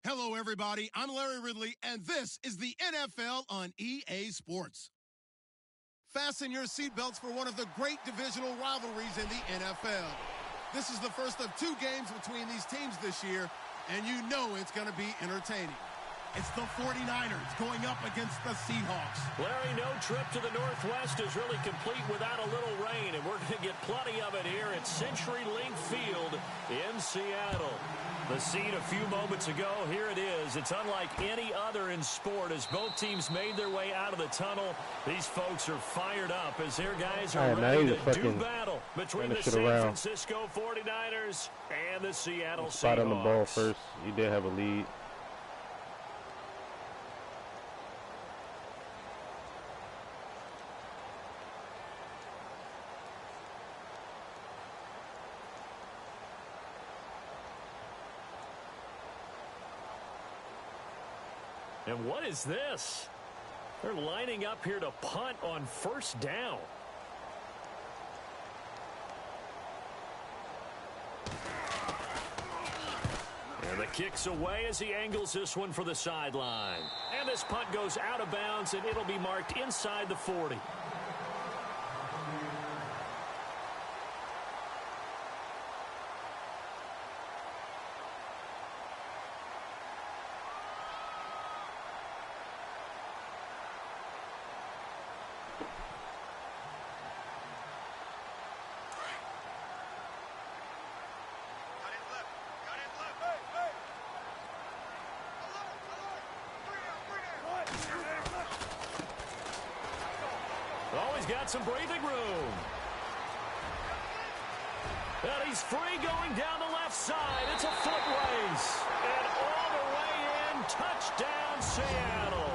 Hello, everybody. I'm Larry Ridley, and this is the NFL on EA Sports. Fasten your seatbelts for one of the great divisional rivalries in the NFL. This is the first of two games between these teams this year, and you know it's going to be entertaining. It's the 49ers going up against the Seahawks. Larry, no trip to the Northwest is really complete without a little rain, and we're going to get plenty of it here at CenturyLink Field in Seattle. The scene a few moments ago, here it is. It's unlike any other in sport as both teams made their way out of the tunnel. These folks are fired up as their guys are ready to do battle between the San Francisco 49ers and the Seattle Seahawks. Spot on the ball first. You did have a lead. And what is this? They're lining up here to punt on first down. And the kick's away as he angles this one for the sideline. And this punt goes out of bounds, and it'll be marked inside the 40. Always got some breathing room. And he's free going down the left side. It's a foot race. And all the way in, touchdown Seattle.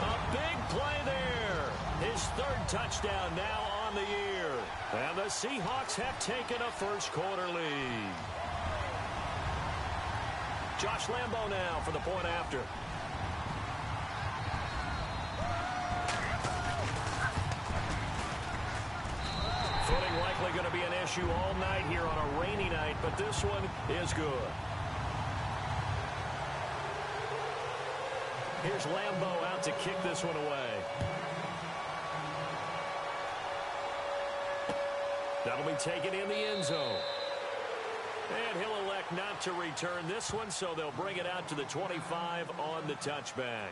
A big play there. His third touchdown now on the year. And the Seahawks have taken a first quarter lead. Josh Lambo now for the point after. Footing likely going to be an issue all night here on a rainy night, but this one is good. Here's Lambo out to kick this one away. That'll be taken in the end zone. And he'll elect not to return this one, so they'll bring it out to the 25 on the touchback.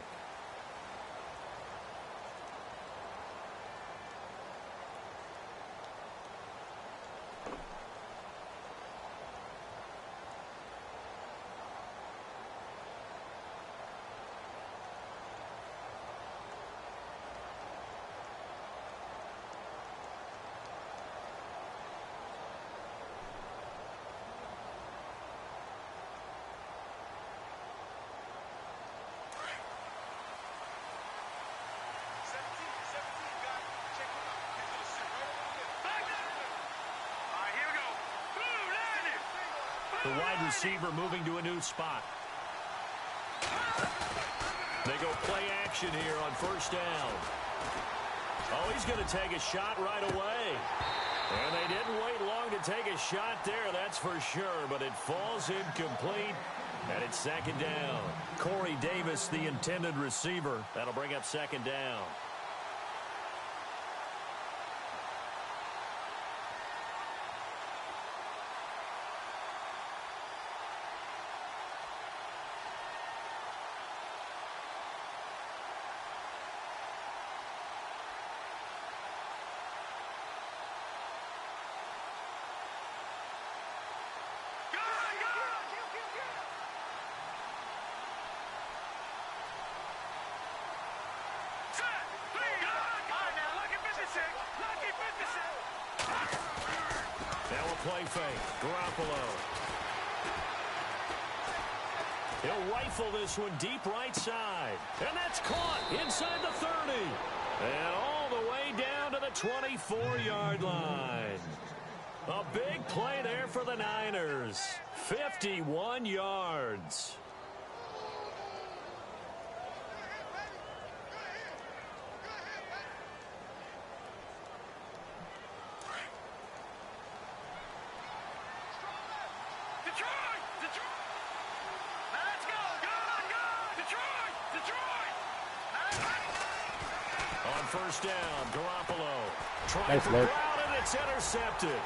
The wide receiver moving to a new spot. They go play action here on first down. Oh, he's going to take a shot right away. And they didn't wait long to take a shot there, that's for sure. But it falls incomplete, and it's second down. Corey Davis, the intended receiver. That'll bring up second down. Play fake. Garoppolo. He'll rifle this one deep right side. And that's caught inside the 30. And all the way down to the 24-yard line. A big play there for the Niners. 51 yards. Detroit! Let's go! On first down, Garoppolo trying Nice for look. ground, and it's intercepted.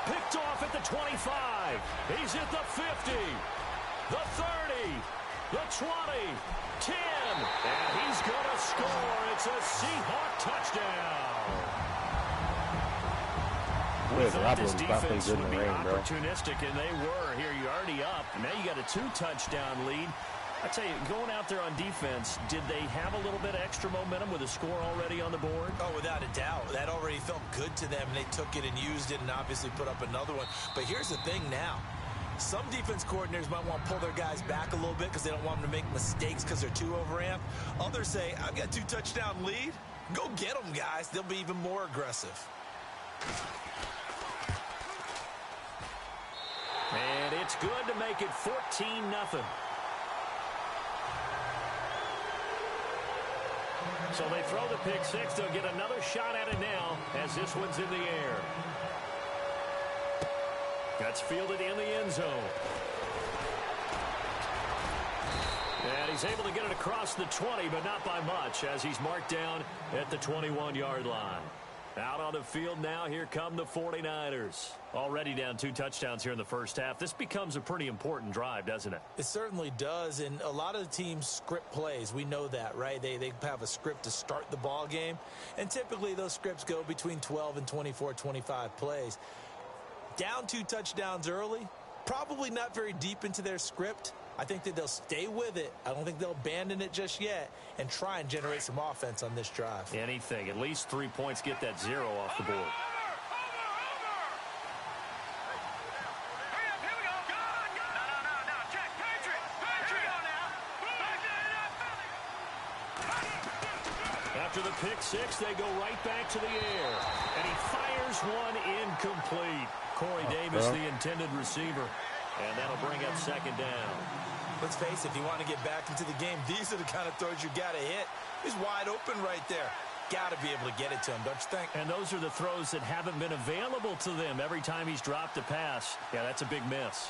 Picked off at the 25. He's at the 50, the 30, the 20, 10, and he's going to score. It's a Seahawk touchdown. We thought this defense would be opportunistic, and they were. Here, you're already up. Now you got a 2-touchdown lead. I tell you, going out there on defense, did they have a little bit of extra momentum with a score already on the board? Oh, without a doubt. That already felt good to them, and they took it and used it and obviously put up another one. But here's the thing now. Some defense coordinators might want to pull their guys back a little bit because they don't want them to make mistakes because they're too overamped. Others say, I've got a 2-touchdown lead. Go get them, guys. They'll be even more aggressive. And it's good to make it 14-0. So they throw the pick six. They'll get another shot at it now as this one's in the air. That's fielded in the end zone. And he's able to get it across the 20, but not by much, as he's marked down at the 21-yard line. Out on the field now, here come the 49ers. Already down 2 touchdowns here in the first half. This becomes a pretty important drive, doesn't it? It certainly does, and a lot of the teams script plays. We know that, right? They have a script to start the ball game, and typically those scripts go between 12 and 24, 25 plays. Down 2 touchdowns early, probably not very deep into their script. I think that they'll stay with it. I don't think they'll abandon it just yet and try and generate some offense on this drive. Anything. At least 3 points, get that 0 off the board. After the pick six, they go right back to the air. And he fires one incomplete. Corey Davis, the intended receiver. And that'll bring up second down. Let's face it, if you want to get back into the game, these are the kind of throws you got to hit. He's wide open right there. Got to be able to get it to him, don't you think? And those are the throws that haven't been available to them every time he's dropped a pass. Yeah, that's a big miss.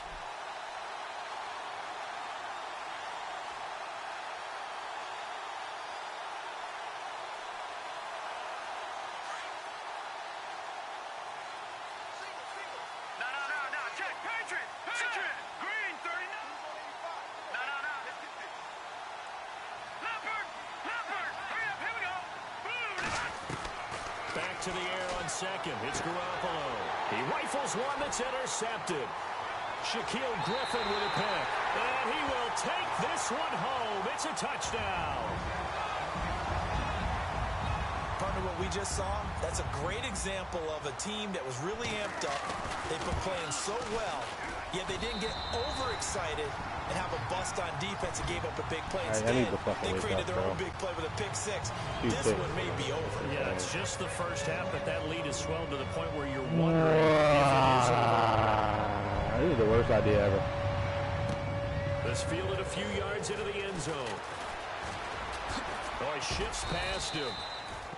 To the air on second. It's Garoppolo. He rifles one that's intercepted. Shaquille Griffin with a pick. And he will take this one home. It's a touchdown. Partner, what we just saw, that's a great example of a team that was really amped up. They've been playing so well, yet they didn't get overexcited and have a bust on defense and gave up a big play. Instead, they created their own big play with a pick six. This one may be over. Yeah, it's just the first half, but that lead has swelled to the point where you're wondering if it is over. This is the worst idea ever. This fielded a few yards into the end zone. Oh, he shifts past him.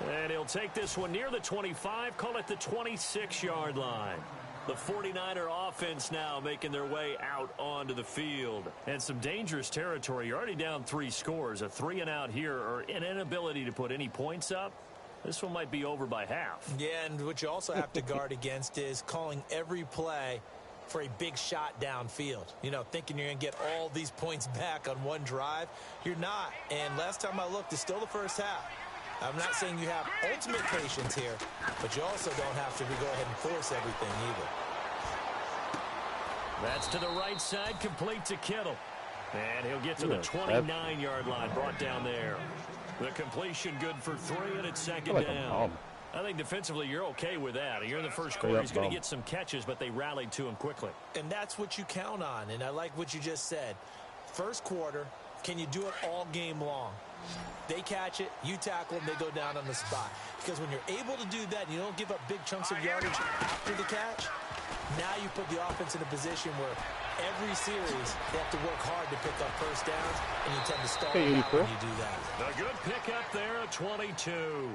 And he'll take this one near the 25, call it the 26-yard line. The 49er offense now making their way out onto the field. And some dangerous territory. You're already down 3 scores. A 3-and-out here, or an inability to put any points up. This one might be over by half. Yeah, and what you also have to guard against is calling every play for a big shot downfield. You know, thinking you're going to get all these points back on one drive. You're not. And last time I looked, it's still the first half. I'm not saying you have ultimate patience here, but you also don't have to go ahead and force everything either. That's to the right side, complete to Kittle. And he'll get to the 29-yard line, brought down there. The completion good for 3, and it's second down. I think defensively you're okay with that. You're in the first quarter. He's going to get some catches, but they rallied to him quickly. And that's what you count on, and I like what you just said. First quarter, can you do it all game long? They catch it, you tackle them, they go down on the spot. Because when you're able to do that and you don't give up big chunks of yardage after the catch, now you put the offense in a position where every series, they have to work hard to pick up first downs, and you tend to stall them out when you do that. A good pickup there, a 22.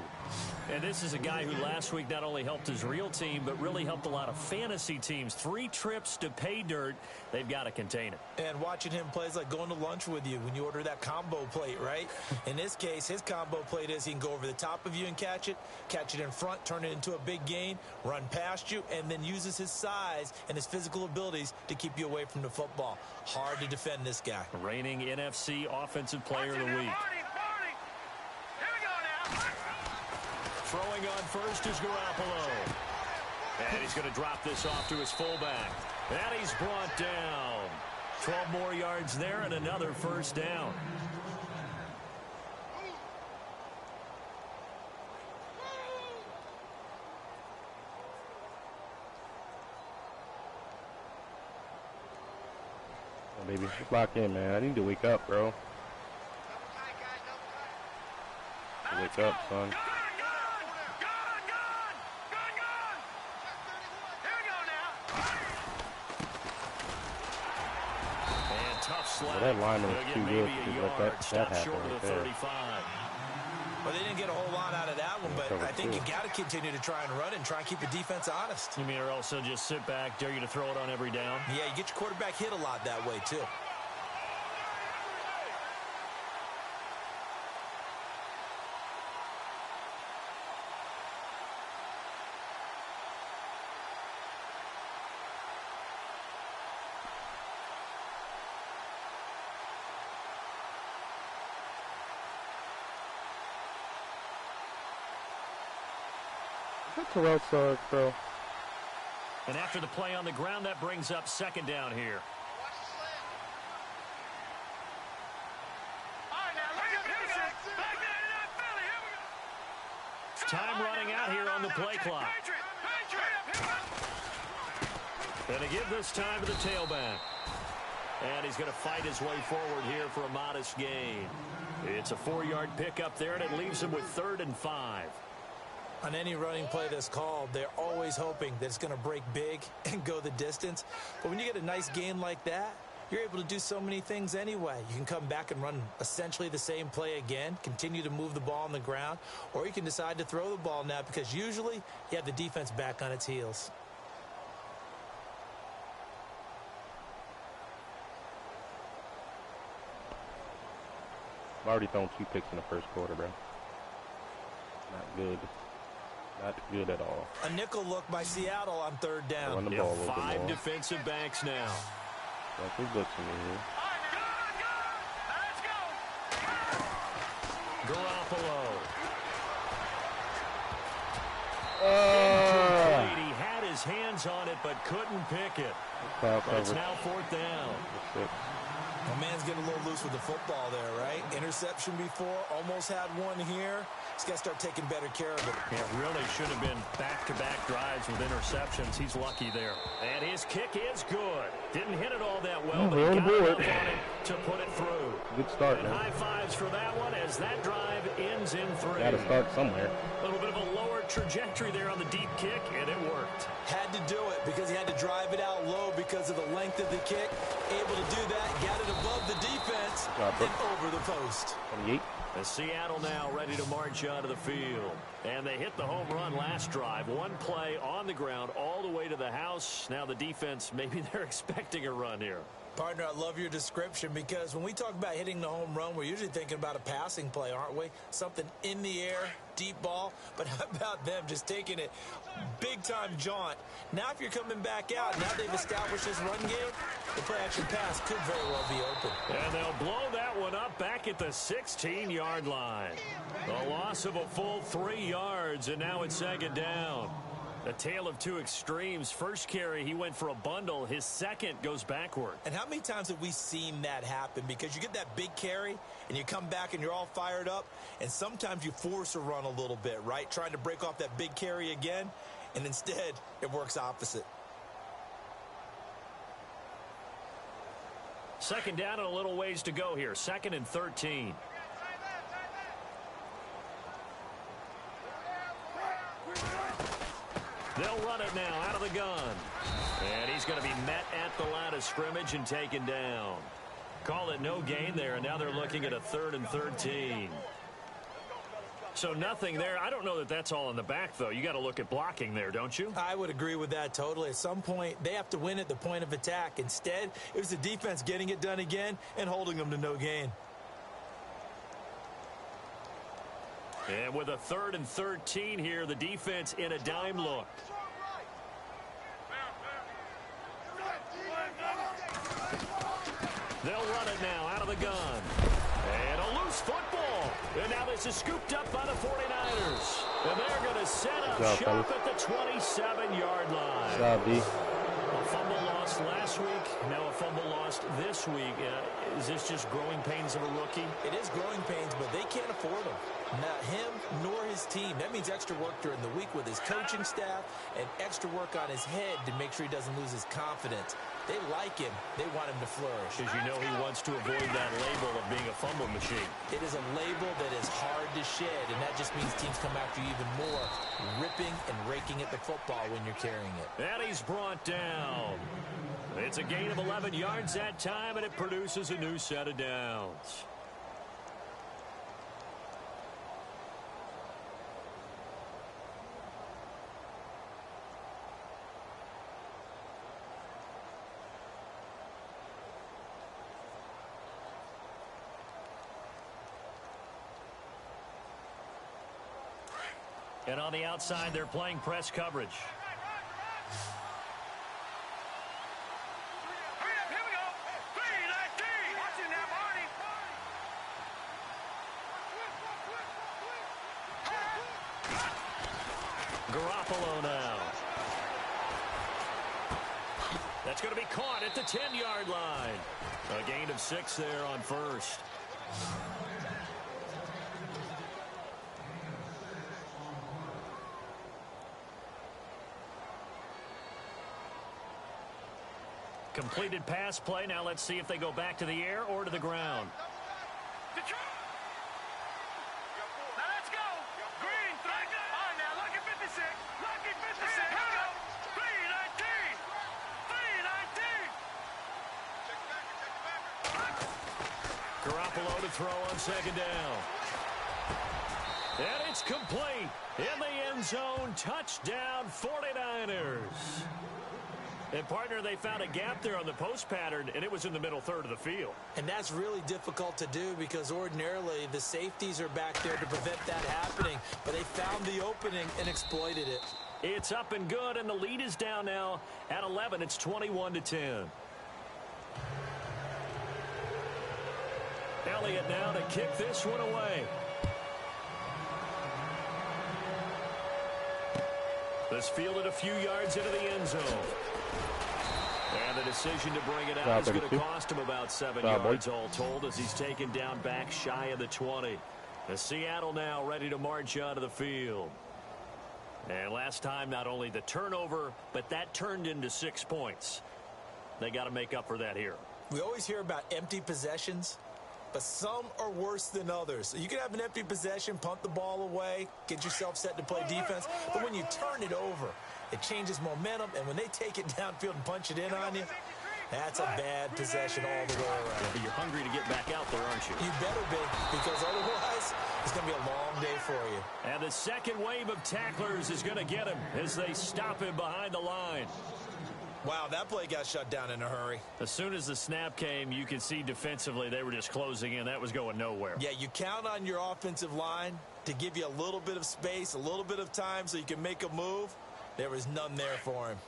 And this is a guy who last week not only helped his real team, but really helped a lot of fantasy teams. 3 trips to pay dirt. They've got to contain it. And watching him play is like going to lunch with you when you order that combo plate, right? In this case, his combo plate is he can go over the top of you and catch it in front, turn it into a big gain, run past you, and then uses his size and his physical abilities to keep you away from the football. Hard to defend this guy. Reigning NFC Offensive Player of the Week. Throwing on first is Garoppolo. And he's going to drop this off to his fullback. And he's brought down. 12 more yards there and another first down. Oh, baby, just lock in, man. I need to wake up, bro. Wake up, son. Well, that lineman was too good to let that happen right there. Well, they didn't get a whole lot out of that one, but I think you got to continue to try and run it and try and keep the defense honest. You mean or else they'll just sit back, dare you to throw it on every down? Yeah, you get your quarterback hit a lot that way, too. Terrell Suggs, bro. And after the play on the ground, that brings up second down here. Time running out here on the play clock. And to give this time to the tailback. And he's going to fight his way forward here for a modest gain. It's a 4-yard pickup there, and it leaves him with 3rd and 5. On any running play that's called, they're always hoping that it's going to break big and go the distance. But when you get a nice gain like that, you're able to do so many things anyway. You can come back and run essentially the same play again, continue to move the ball on the ground, or you can decide to throw the ball now because usually you have the defense back on its heels. I've already thrown 2 picks in the first quarter, bro. Not good. Not good at all. A nickel look by Seattle on 3rd down. Run the ball a little bit 5 more. defensive backs now. That's good to me here. Garoppolo. He had his hands on it but couldn't pick it. But it's now 4th down. My man's getting a little loose with the football there, right? Interception before, almost had one here. He's got to start taking better care of it. It really should have been back-to-back drives with interceptions. He's lucky there. And his kick is good. Didn't hit it all that well, but he got enough on it to put it through. Good start, and man. High fives for that one as that drive ends in 3. Got to start somewhere. A little bit of a lower trajectory there on the deep kick, and it worked. Had to do it because he had to drive it out low because of the length of the kick. Able to do that, got it above the defense, and over the post. 28. As Seattle now ready to march onto the field. And they hit the home run last drive. One play on the ground all the way to the house. Now the defense, maybe they're expecting a run here. Partner, I love your description because when we talk about hitting the home run, we're usually thinking about a passing play, aren't we? Something in the air, deep ball. But how about them just taking it big-time jaunt? Now if you're coming back out, now they've established this run game, the play-action pass could very well be open. And they'll blow that one up back at the 16-yard line. A loss of a full 3 yards, and now it's 2nd down. A tale of 2 extremes. First carry, he went for a bundle. His second goes backward. And how many times have we seen that happen? Because you get that big carry, and you come back and you're all fired up, and sometimes you force a run a little bit, right? Trying to break off that big carry again, and instead it works opposite. 2nd down and a little ways to go here. 2nd and 13. They'll run it now out of the gun. And he's going to be met at the line of scrimmage and taken down. Call it no gain there, and now they're looking at a 3rd and 13. So nothing there. I don't know that that's all in the back, though. You got to look at blocking there, don't you? I would agree with that totally. At some point, they have to win at the point of attack. Instead, it was the defense getting it done again and holding them to no gain. And with a 3rd and 13 here, the defense in a dime look. They'll run it now out of the gun. And a loose football. And now this is scooped up by the 49ers. And they're going to set up shop at the 27-yard line. Good job, D. A fumble lost last week. Now a fumble lost this week. Is this just growing pains of a rookie? It is growing pains, but they can't afford them. Not him nor his team. That means extra work during the week with his coaching staff and extra work on his head to make sure he doesn't lose his confidence. They like him. They want him to flourish. As you know, he wants to avoid that label of being a fumble machine. It is a label that is hard to shed, and that just means teams come after you even more, ripping and raking at the football when you're carrying it. And he's brought down. It's a gain of 11 yards that time, and it produces a new set of downs. And on the outside, they're playing press coverage. Garoppolo now. That's going to be caught at the 10-yard line. A gain of 6 there on first. Completed pass play. Now let's see if they go back to the air or to the ground. Now let's go. Green, all right, now lucky 56. Lucky 56. Here we go. 3-19. 3-19. Garoppolo to throw on second down. And it's complete. In the end zone. Touchdown 49ers. And, partner, they found a gap there on the post pattern, and it was in the middle third of the field. And that's really difficult to do because ordinarily the safeties are back there to prevent that happening. But they found the opening and exploited it. It's up and good, and the lead is down now at 11. It's 21-10. Elliott now to kick this one away. This fielded a few yards into the end zone. And the decision to bring it out is going to cost him about 7 yards all told as he's taken down back shy of the 20. The Seattle now ready to march onto the field. And last time, not only the turnover, but that turned into 6 points. They got to make up for that here. We always hear about empty possessions, but some are worse than others. You can have an empty possession, punt the ball away, get yourself set to play defense, but when you turn it over, it changes momentum, and when they take it downfield and punch it in on you, that's a bad possession all the way around. Yeah, but you're hungry to get back out there, aren't you? You better be, because otherwise it's going to be a long day for you. And the second wave of tacklers is going to get him as they stop him behind the line. Wow, that play got shut down in a hurry. As soon as the snap came, you could see defensively they were just closing in. That was going nowhere. Yeah, you count on your offensive line to give you a little bit of space, a little bit of time so you can make a move. There was none there for him.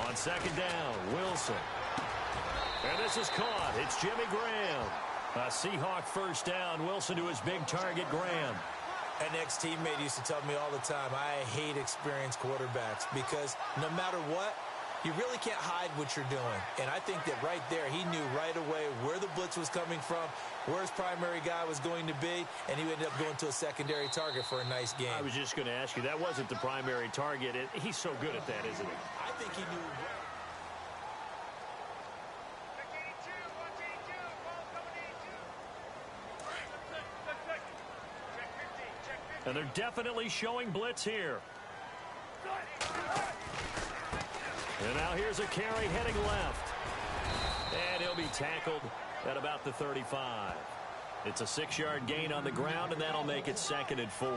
On second down, Wilson. And this is caught. It's Jimmy Graham. A Seahawk first down. Wilson to his big target, Graham. An ex-teammate used to tell me all the time, I hate experienced quarterbacks because no matter what, you really can't hide what you're doing. And I think that right there, he knew right away where the blitz was coming from, where his primary guy was going to be, and he ended up going to a secondary target for a nice game. I was just going to ask you, that wasn't the primary target. He's so good at that, isn't he? I think he knew. And they're definitely showing blitz here. And now here's a carry heading left. And he'll be tackled at about the 35. It's a 6-yard gain on the ground, and that'll make it 2nd and 4.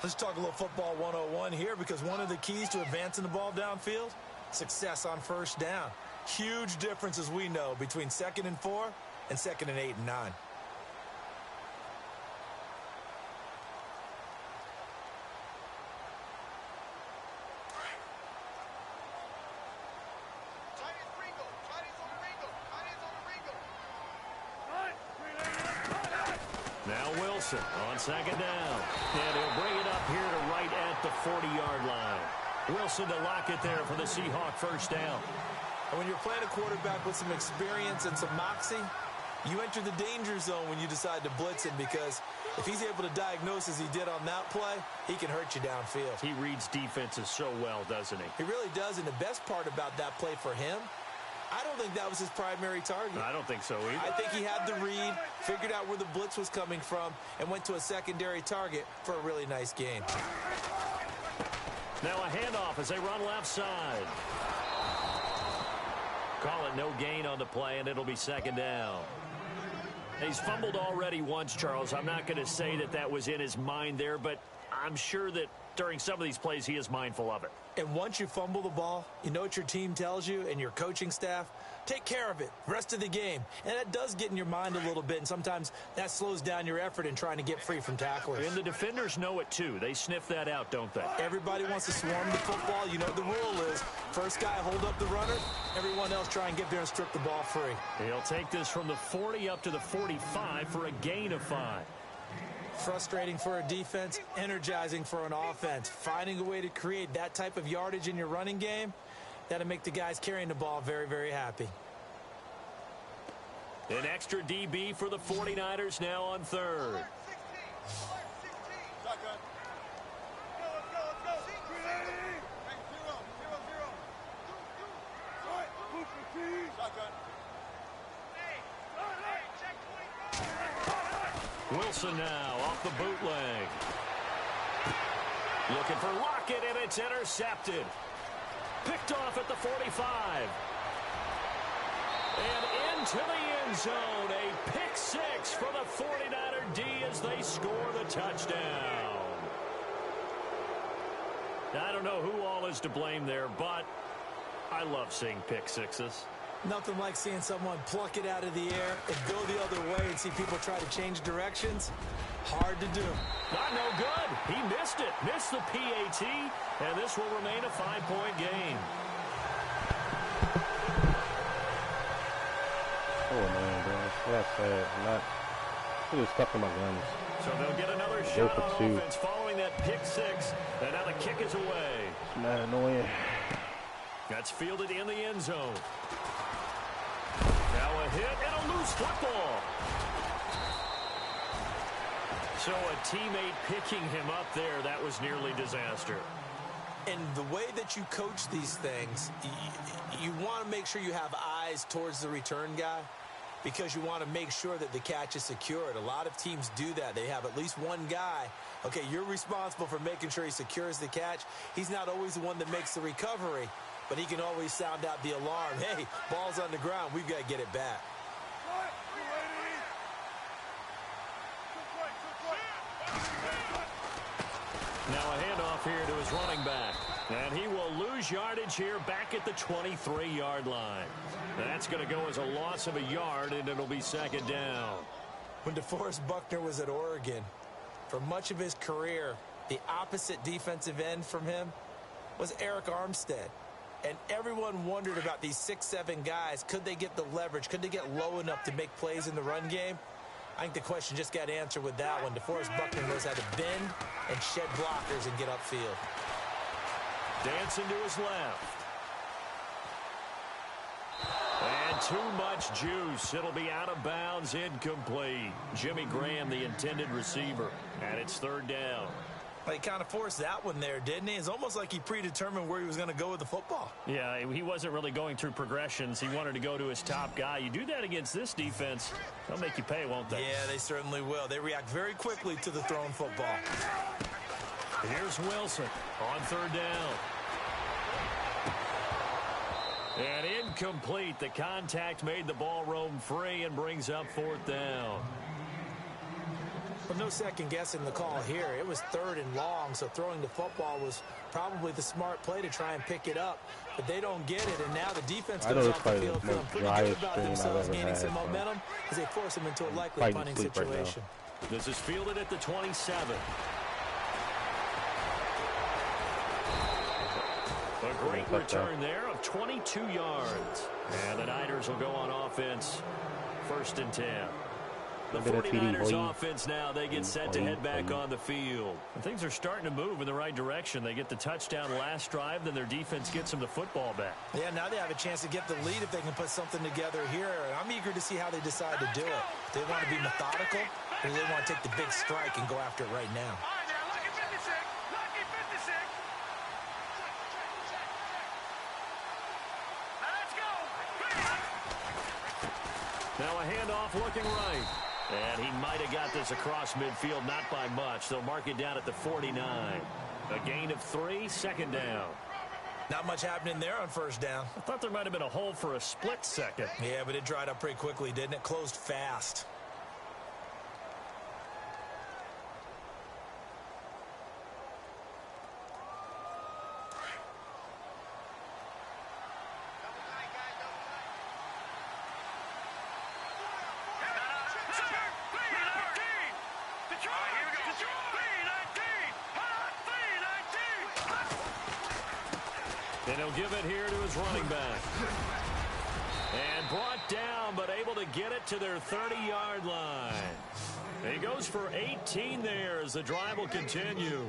Let's talk a little football 101 here, because one of the keys to advancing the ball downfield, success on first down. Huge difference, as we know, between 2nd and 4 and 2nd and 8 and 9. Now Wilson on 2nd down. And he'll bring it up here to right at the 40-yard line. Wilson to lock it there for the Seahawk first down. And when you're playing a quarterback with some experience and some moxie, you enter the danger zone when you decide to blitz him, because if he's able to diagnose as he did on that play, he can hurt you downfield. He reads defenses so well, doesn't he? He really does, and the best part about that play for him, I don't think that was his primary target. I don't think so either. I think he had the read, figured out where the blitz was coming from, and went to a secondary target for a really nice gain. Now a handoff as they run left side. Call it no gain on the play, and it'll be 2nd down. He's fumbled already once, Charles. I'm not going to say that that was in his mind there, but I'm sure that during some of these plays he is mindful of it. And once you fumble the ball, you know what your team tells you and your coaching staff? Take care of it rest of the game. And that does get in your mind a little bit, and sometimes that slows down your effort in trying to get free from tacklers. And the defenders know it too. They sniff that out, don't they? Everybody wants to swarm the football. You know what the rule is. First guy hold up the runner. Everyone else try and get there and strip the ball free. He'll take this from the 40 up to the 45 for a gain of 5. Frustrating for a defense, energizing for an offense. Finding a way to create that type of yardage in your running game, that'll make the guys carrying the ball very, very happy. An extra DB for the 49ers now on 3rd. Wilson now off the bootleg. Looking for Lockett, and it's intercepted. Picked off at the 45. And into the end zone. A pick 6 for the 49er D as they score the touchdown. I don't know who all is to blame there, but I love seeing pick 6s. Nothing like seeing someone pluck it out of the air and go the other way and see people try to change directions. Hard to do. Not no good. He missed it. Missed the PAT, and this will remain a 5-point game. Oh, man, bro. That's sad. I'm not stuck in my guns. So they'll get another shot on offense following that pick 6, and now the kick is away. It's not annoying. That's fielded in the end zone. Now a hit and a loose football. So a teammate picking him up there, that was nearly disaster. And the way that you coach these things, you want to make sure you have eyes towards the return guy, because you want to make sure that the catch is secured. A lot of teams do that. They have at least one guy. Okay, you're responsible for making sure he secures the catch. He's not always the one that makes the recovery, but he can always sound out the alarm. Hey, ball's on the ground. We've got to get it back. Now a handoff here to his running back. And he will lose yardage here back at the 23-yard line. That's going to go as a loss of a yard, and it'll be 2nd down. When DeForest Buckner was at Oregon, for much of his career, the opposite defensive end from him was Eric Armstead. And everyone wondered about these 6'7" guys. Could they get the leverage? Could they get low enough to make plays in the run game? I think the question just got answered with that one. DeForest Buckner knows how to bend and shed blockers and get upfield. Dancing to his left. And too much juice. It'll be out of bounds, incomplete. Jimmy Graham, the intended receiver, and it's 3rd down. He kind of forced that one there, didn't he? It's almost like he predetermined where he was going to go with the football. Yeah, he wasn't really going through progressions. He wanted to go to his top guy. You do that against this defense, they'll make you pay, won't they? Yeah, they certainly will. They react very quickly to the thrown football. Here's Wilson on third down. And incomplete. The contact made the ball roam free and brings up fourth down. But no second guessing the call here. It was third and long, so throwing the football was probably the smart play to try and pick it up. But they don't get it, and now the defense goes off the field feeling pretty good about themselves, gaining some momentum as they force them into a likely punting situation. This is fielded at the 27. A great return there of 22 yards. And the Niners will go on offense, 1st and 10. The 49ers offense now, they get set to head back on the field. And things are starting to move in the right direction. They get the touchdown last drive, then their defense gets them the football back. Yeah, now they have a chance to get the lead if they can put something together here. And I'm eager to see how they decide to do it. Do they want to be methodical, or do they want to take the big strike and go after it right now? Now a handoff looking right. And he might have got this across midfield, not by much. They'll mark it down at the 49. A gain of 3, 2nd down. Not much happening there on 1st down. I thought there might have been a hole for a split second. Yeah, but it dried up pretty quickly, didn't it? Closed fast. And he'll give it here to his running back. And brought down, but able to get it to their 30-yard line. He goes for 18 there as the drive will continue.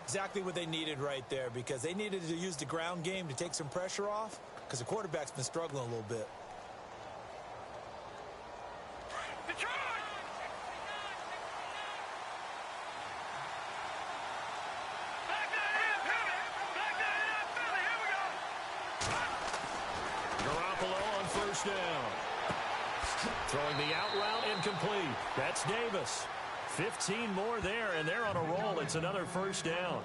Exactly what they needed right there, because they needed to use the ground game to take some pressure off, because the quarterback's been struggling a little bit. Down. Throwing the out route incomplete. That's Davis. 15 more there, and they're on a roll. It's another 1st down.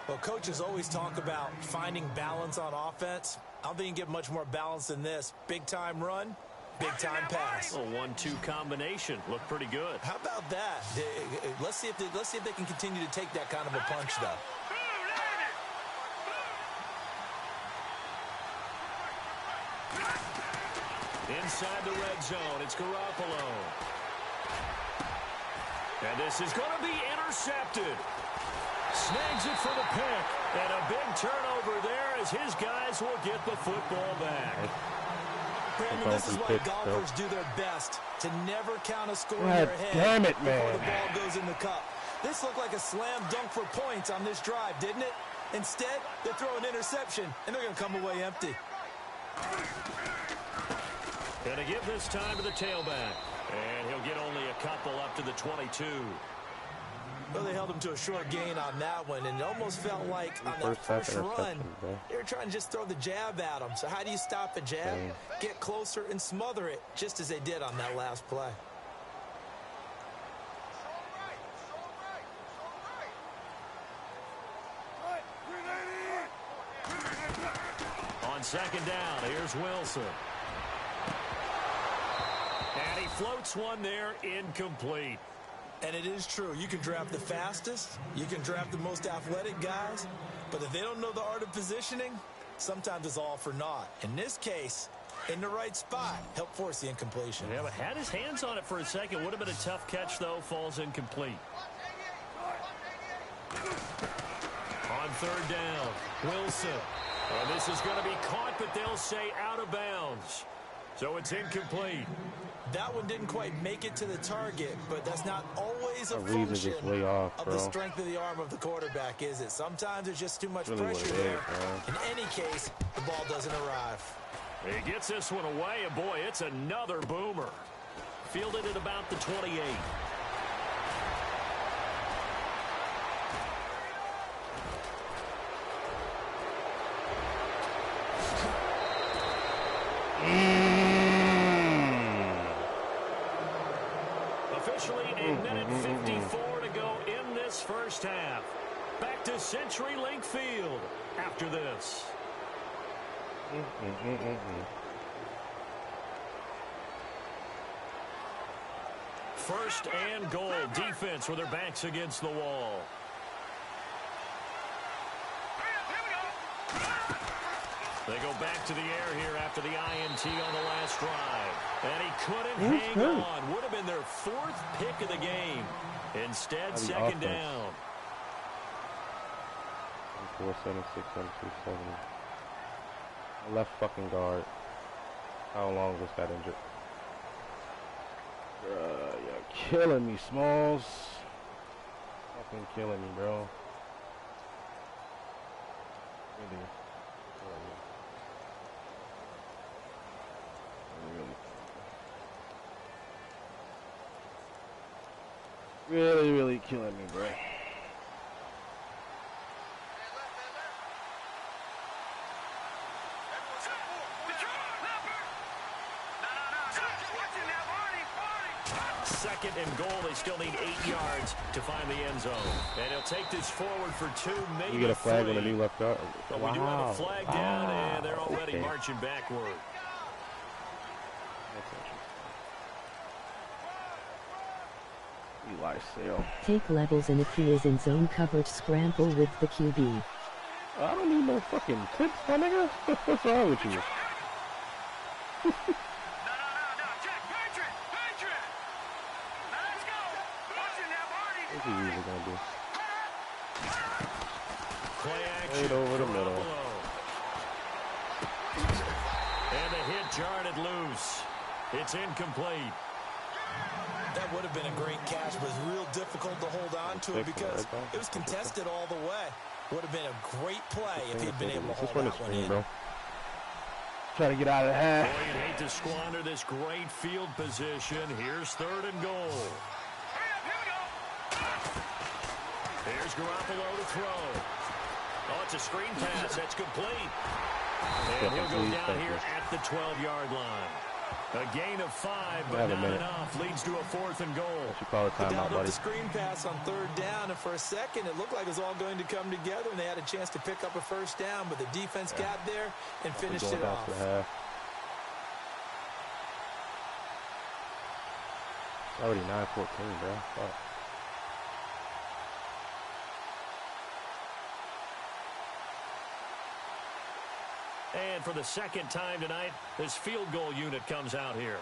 Well, coaches always talk about finding balance on offense. I don't think you can get much more balance than this. Big-time run, big-time pass. A 1-2 combination. Looked pretty good. How about that? Let's see if they can continue to take that kind of a punch, though. Inside the red zone, it's Garoppolo. And this is going to be intercepted. Snags it for the pick. And a big turnover there as his guys will get the football back. Brandon, this is why golfers do their best to never count a score in God their head damn it, man. before the ball goes in the cup. This looked like a slam dunk for points on this drive, didn't it? Instead, they throw an interception, and they're going to come away empty. Going to give this time to the tailback. And he'll get only a couple up to the 22. Well, they held him to a short gain on that one, and it almost felt like on that first run, they were trying to just throw the jab at him. So how do you stop a jab? Get closer and smother it, just as they did on that last play. On 2nd down, here's Wilson. And he floats one there, incomplete. And it is true. You can draft the fastest. You can draft the most athletic guys. But if they don't know the art of positioning, sometimes it's all for naught. In this case, in the right spot, help force the incompletion. Yeah, but had his hands on it for a second. Would have been a tough catch, though. Falls incomplete. On 3rd down, Wilson. And this is going to be caught, but they'll say out of bounds. So it's incomplete. That one didn't quite make it to the target, but that's not always a function of the strength of the arm of the quarterback, is it? Sometimes there's just too much pressure there. In any case, the ball doesn't arrive. He gets this one away, and boy, it's another boomer. Fielded at about the 28. officially a minute 54 to go in this first half. Back to CenturyLink Field after this. First and goal. Defense with their backs against the wall. They go back to the air here after the INT on the last drive. And he couldn't hang on. Would have been their fourth pick of the game. Instead, second down. 4, 7, 6, 7, 2, 7. Left fucking guard. How long was that injured? You're killing me, Smalls. Fucking killing me, bro. Really. Really killing me, bro. Second and goal. They still need 8 yards to find the end zone. And he'll take this forward for 2, maybe 3. You get a flag when the knee left guard. But we do have a flag down, and they're already marching backward. Take levels, and if he is in zone coverage, scramble with the QB. I don't need no fucking tips, my nigga. What's wrong with you? No, Jack, Patriot. Now let's go. Watch it now, Marty. What's he usually gonna do? Play action. Right over the middle. And the hit jarred it loose. It's incomplete. That would have been a great catch, but it's real difficult to hold on to it because it was contested all the way. Would have been a great play if he'd been able to hold that one in. Bro. Try to get out of the half. Boy, you'd hate to squander this great field position. Here's third and goal. Here's Garoppolo to throw. Oh, it's a screen pass. That's complete. And he'll go down here at the 12-yard line. A gain of 5, but not enough. Leads to a 4th and goal. They dialed up the screen pass on 3rd down, and for a second, it looked like it was all going to come together, and they had a chance to pick up a first down, but the defense got there and finished it off. Already 9-14, bro. Fuck. And for the second time tonight, this field goal unit comes out here.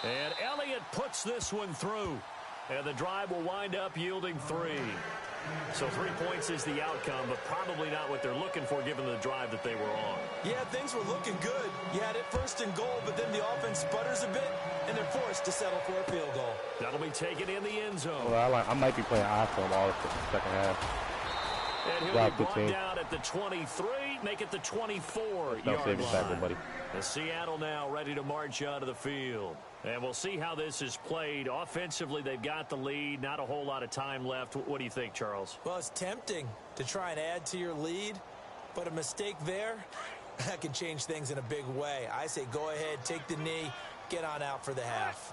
And Elliott puts this one through. And the drive will wind up yielding 3. So 3 points is the outcome, but probably not what they're looking for given the drive that they were on. Yeah, things were looking good. You had it 1st and goal, but then the offense sputters a bit, and they're forced to settle for a field goal. That'll be taken in the end zone. Well, I might be playing iPhone all the second half. And he'll be brought down at the 23, make it the 24-yard line. The Seattle now ready to march out of the field. And we'll see how this is played. Offensively, they've got the lead. Not a whole lot of time left. What do you think, Charles? Well, it's tempting to try and add to your lead, but a mistake there, that can change things in a big way. I say go ahead, take the knee, get on out for the half.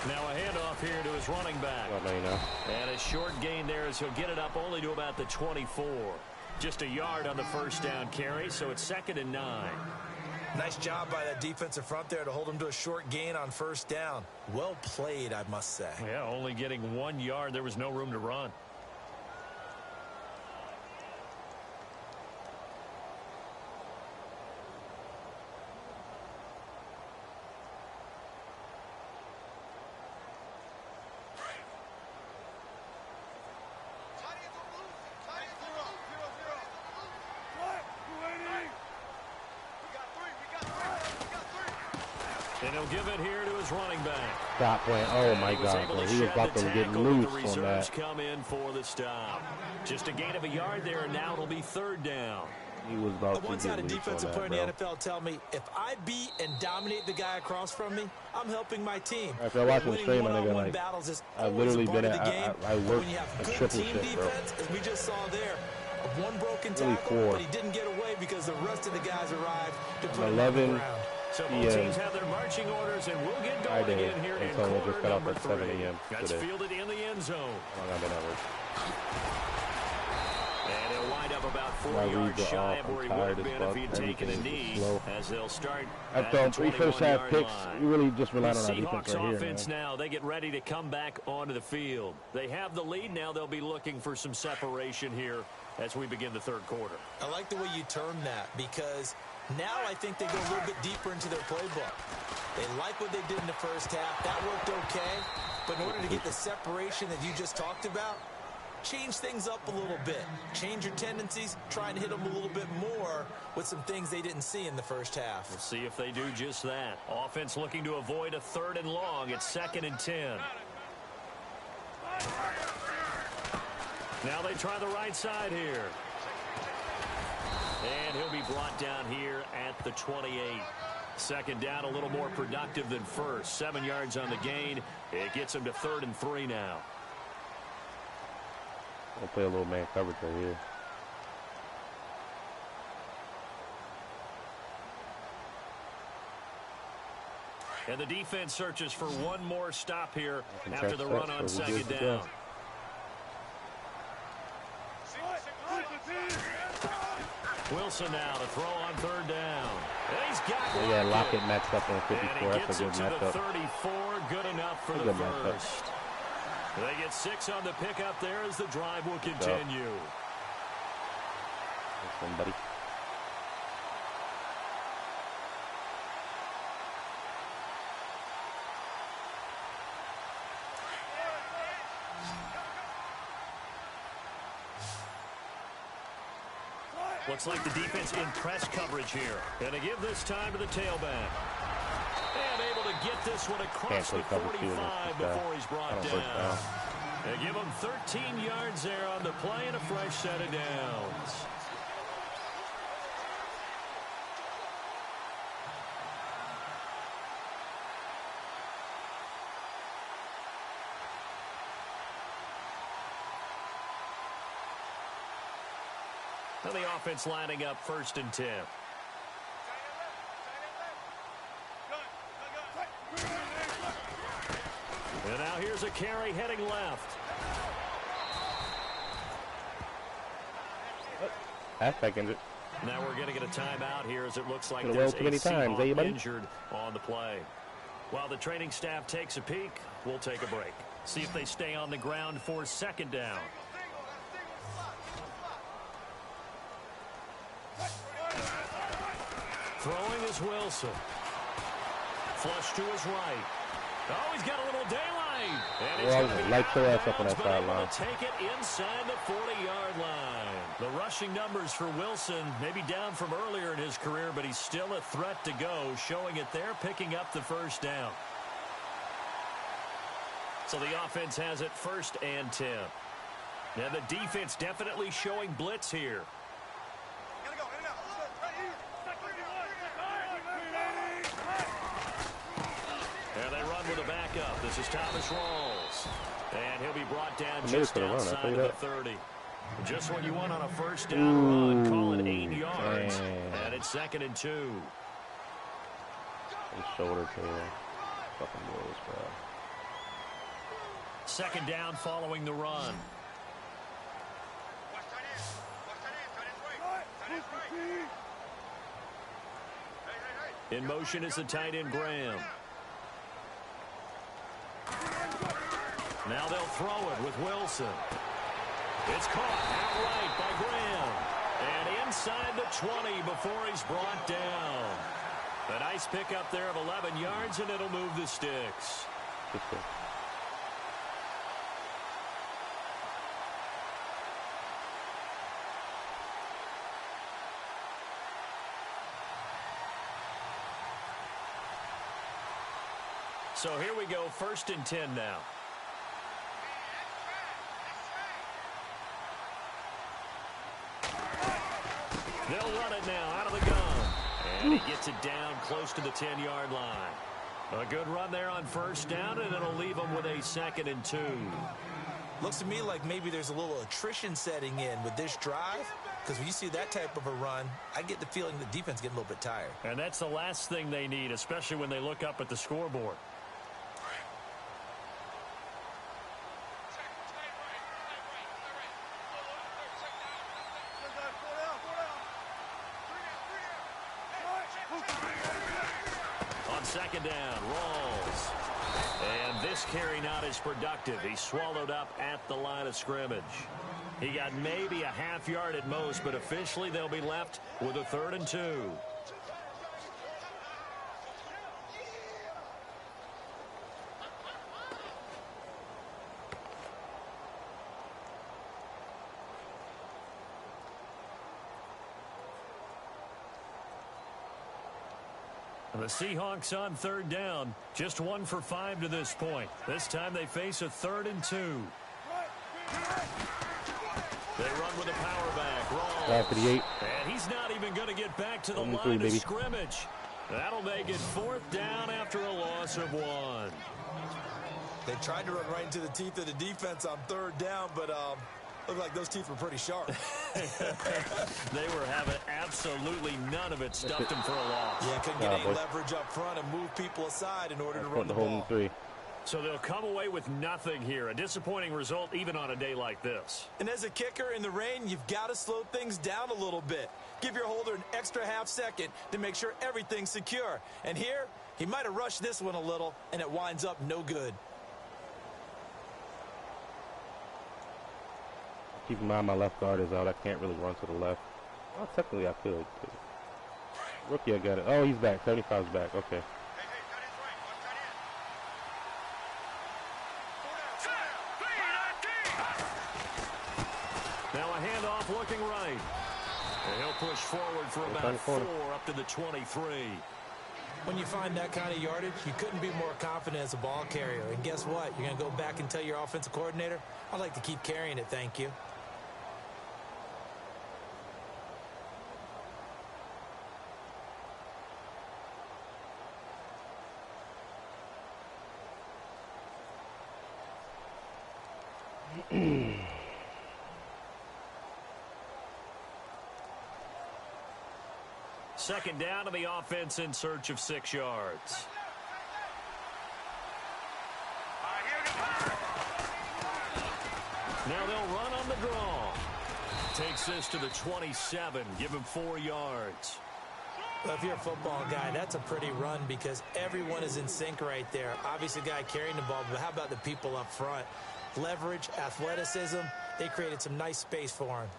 Now a handoff here to his running back. And a short gain there as he'll get it up only to about the 24. Just a yard on the first down carry, so it's 2nd and 9. Nice job by that defensive front there to hold him to a short gain on first down. Well played, I must say. Yeah, only getting 1 yard. There was no room to run. And he'll give it here to his running back. Stop playing. Oh, my God, bro. He was about to get loose on that. Come in for the stop. Just a gain of a yard there, and now it'll be 3rd down. He was about to get loose on that, once had a defensive player in the NFL tell me, if I beat and dominate the guy across from me, I'm helping my team. If you're watching the stream, my nigga, like, I've literally been at, I worked a triple shift, bro. As we just saw there, One broken Really tackle, but he didn't get away because the rest of the guys arrived to put him on the 11. ground. So both teams have their marching orders, and we'll get going again here in Antonio quarter just got off number at 7 3. a.m. That's today. fielded in the end zone. How long I've been at work? And he'll wind up about 4 My yards reads are shy off. of where he I'm would have tired as been if fuck. he had taken a Everything is knee slow. as they'll start After at the we first had 21-yard picks, line. we really just relied on our The defense Seahawks right offense here, man. now, they get ready to come back onto the field. They have the lead now. They'll be looking for some separation here as we begin the third quarter. I like the way you term that because now I think they go a little bit deeper into their playbook. They like what they did in the first half. That worked okay. But in order to get the separation that you just talked about, change things up a little bit. Change your tendencies. Try and hit them a little bit more with some things they didn't see in the first half. We'll see if they do just that. Offense looking to avoid a 3rd and long. It's 2nd and 10. Now they try the right side here. And he'll be brought down here at the 28. 2nd down, a little more productive than first. 7 yards on the gain. It gets him to 3rd and 3 now. We'll play a little man coverage right here. And the defense searches for one more stop here after the run on 2nd down. Wilson now to throw on 3rd down. And he's got Yeah, Lockett matched up on 54. That's a good matchup. 34, good enough for the first. They get 6 on the pickup there as the drive will continue. Somebody. Looks like the defense in press coverage here. And to give this time to the tailback. And able to get this one across the 45 before he's brought down. They give him 13 yards there on the play and a fresh set of downs. Now the offense lining up 1st and 10. And now here's a carry heading left. Halfback injured. Now we're going to get a timeout here as it looks like Well, there's too many a times, Seahawk buddy? injured on the play. While the training staff takes a peek, we'll take a break. See if they stay on the ground for 2nd down. Throwing is Wilson. Flush to his right. Oh, he's got a little daylight. And he's going to light your ass up on that but able sideline. to take it inside the 40-yard line. The rushing numbers for Wilson maybe down from earlier in his career, but he's still a threat to go, showing it there, picking up the 1st down. So the offense has it 1st and 10. Now the defense definitely showing blitz here. And they run with a backup. This is Thomas Rawls. And he'll be brought down just outside of the 30. Just what you want on a 1st down run. Call it 8 yards. And it's 2nd and 2. His shoulder to fucking Wills, bro. 2nd down following the run. In motion is the tight end Graham. Now they'll throw it with Wilson. It's caught outright by Graham. And inside the 20 before he's brought down. A nice pickup there of 11 yards, and it'll move the sticks. So here we go, 1st and 10 now. They'll run it now out of the gun. And he gets it down close to the 10-yard line. A good run there on 1st down, and it'll leave them with a 2nd and 2. Looks to me like maybe there's a little attrition setting in with this drive, because when you see that type of a run, I get the feeling the defense getting a little bit tired. And that's the last thing they need, especially when they look up at the scoreboard. On second down, Rawls. And this carry not as productive. He swallowed up at the line of scrimmage. He got maybe a half yard at most, but officially they'll be left with a 3rd and 2. The Seahawks on 3rd down, just 1 for 5 to this point. This time they face a 3rd and 2. They run with a power back. Rawls. And he's not even going to get back to the line of scrimmage. That'll make it 4th down after a loss of 1. They tried to run right into the teeth of the defense on 3rd down, but looked like those teeth were pretty sharp. They were having absolutely none of it. Stuffed him for a loss. Yeah, couldn't get any leverage up front and move people aside in order to run the ball. So they'll come away with nothing here. A disappointing result even on a day like this. And as a kicker in the rain, you've got to slow things down a little bit. Give your holder an extra half second to make sure everything's secure. And here, he might have rushed this one a little, and it winds up no good. Keep in mind my left guard is out. I can't really run to the left. Well, technically I could. Rookie, I got it. Oh, he's back. 75's back. Okay. Now a handoff looking right. And he'll push forward for about 4 up to the 23. When you find that kind of yardage, you couldn't be more confident as a ball carrier. And guess what? You're going to go back and tell your offensive coordinator, I'd like to keep carrying it, thank you. Second down to the offense in search of 6 yards. Now they'll run on the draw. Takes this to the 27. Give him 4 yards. Well, if you're a football guy, that's a pretty run because everyone is in sync right there. Obviously, the guy carrying the ball, but how about the people up front? Leverage, athleticism, they created some nice space for him.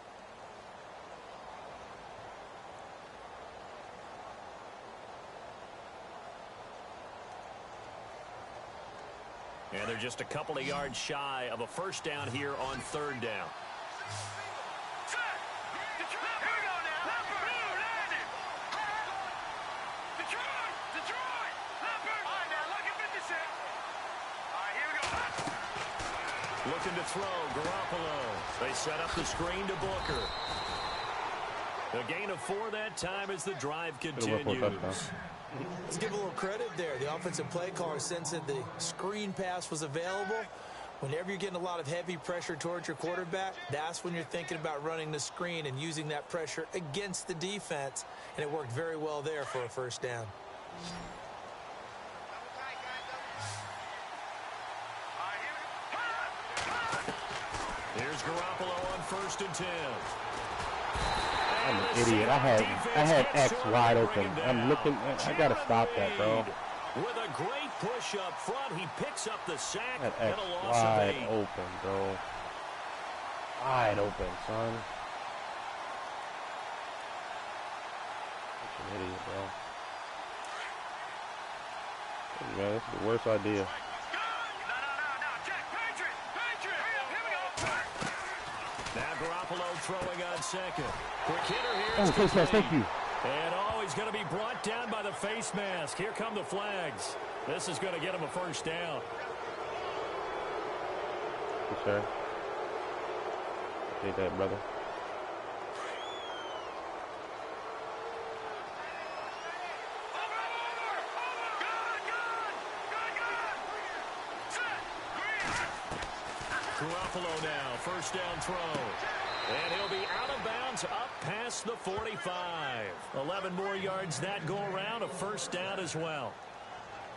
And they're just a couple of yards shy of a first down here on 3rd down. Looking to throw, Garoppolo. They set up the screen to Booker. A gain of 4 that time as the drive continues. Let's give a little credit there. The offensive play caller sensed that the screen pass was available. Whenever you're getting a lot of heavy pressure towards your quarterback, that's when you're thinking about running the screen and using that pressure against the defense. And it worked very well there for a first down. Here's Garoppolo on 1st and 10. I'm an idiot. I had X wide open. I'm looking. I gotta stop that, bro. With a great push up front, he picks up the sack That and X a loss wide of 8. open, bro. Wide open, son. Such an idiot, bro. Hey, man, this is the worst idea. Now Garoppolo throwing on second. Quick hitter here. Oh, face mask, thank you. And he's going to be brought down by the face mask. Here come the flags. This is going to get him a first down. Yes, sir. Take that, brother. Garoppolo first down throw. And he'll be out of bounds up past the 45. 11 more yards that go around, a first down as well.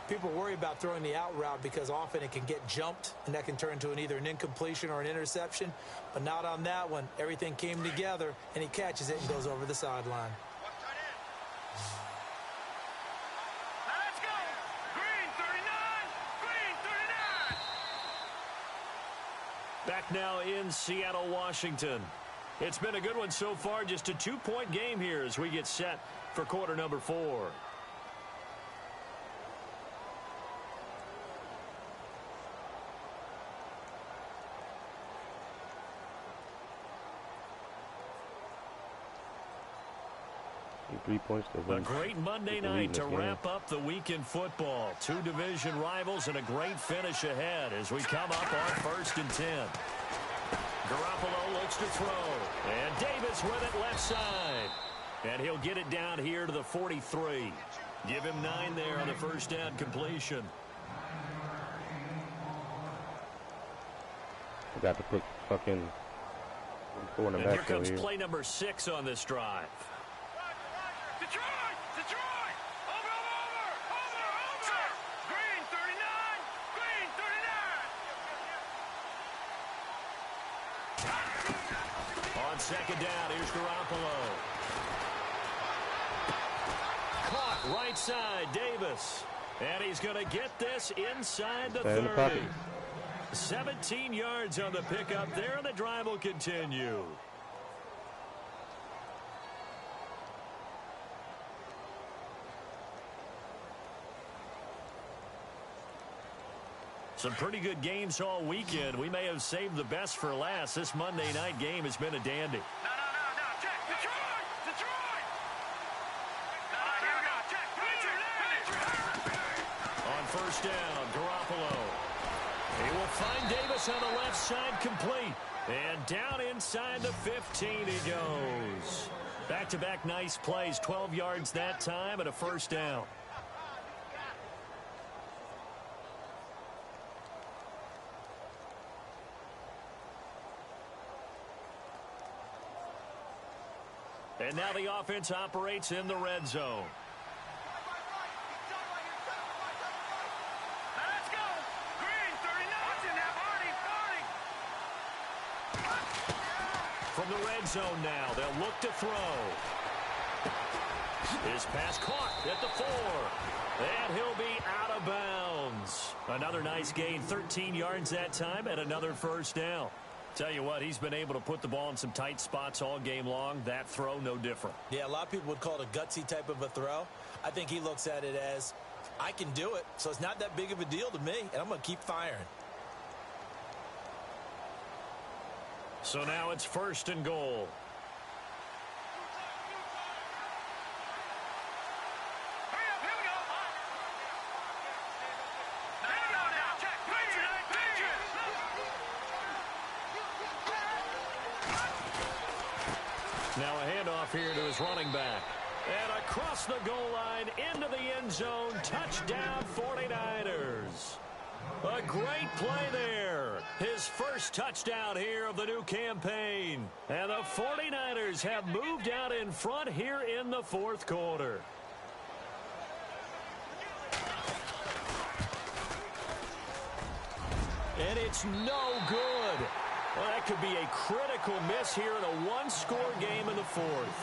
People worry about throwing the out route because often it can get jumped, and that can turn into either an incompletion or an interception. But not on that one. Everything came together, and he catches it and goes over the sideline. Now let's go. Green 39. Green 39. Back now in Seattle, Washington. It's been a good one so far. Just a 2-point game here as we get set for quarter number 4. Three points to win. A great Monday night to wrap up the week in football. 2 division rivals and a great finish ahead as we come up on 1st and 10. Garoppolo looks to throw. And Davis with it left side. And he'll get it down here to the 43. Give him 9 there on the first down completion. Got to put fucking 4 in the And back. here comes play number 6 on this drive. Detroit! Detroit! Over! Green 39! Green 39! On second down, here's Garoppolo. Caught right side, Davis. And he's going to get this inside the 30. 17 yards on the pickup there, and the drive will continue. Some pretty good games all weekend. We may have saved the best for last. This Monday night game has been a dandy. No. Check. Detroit! Detroit! Here we go. Check. On first down, Garoppolo. He will find Davis on the left side, complete. And down inside the 15 he goes. Back-to-back nice plays, 12 yards that time and a first down. And now the offense operates in the red zone. Now let's go. Green 39. What's in that? 40. From the red zone now, they'll look to throw. His pass caught at the 4. And he'll be out of bounds. Another nice gain, 13 yards that time, and another first down. Tell you what, he's been able to put the ball in some tight spots all game long. That throw, no different. Yeah, a lot of people would call it a gutsy type of a throw. I think he looks at it as, I can do it, so it's not that big of a deal to me, and I'm going to keep firing. So now it's 1st and goal. Hurry up. Here we go. Here we go now. Check. Now a handoff here to his running back. And across the goal line into the end zone. Touchdown 49ers. A great play there. His first touchdown here of the new campaign. And the 49ers have moved out in front here in the 4th quarter. And it's no good. Well, that could be a critical miss here in a one-score game in the 4th.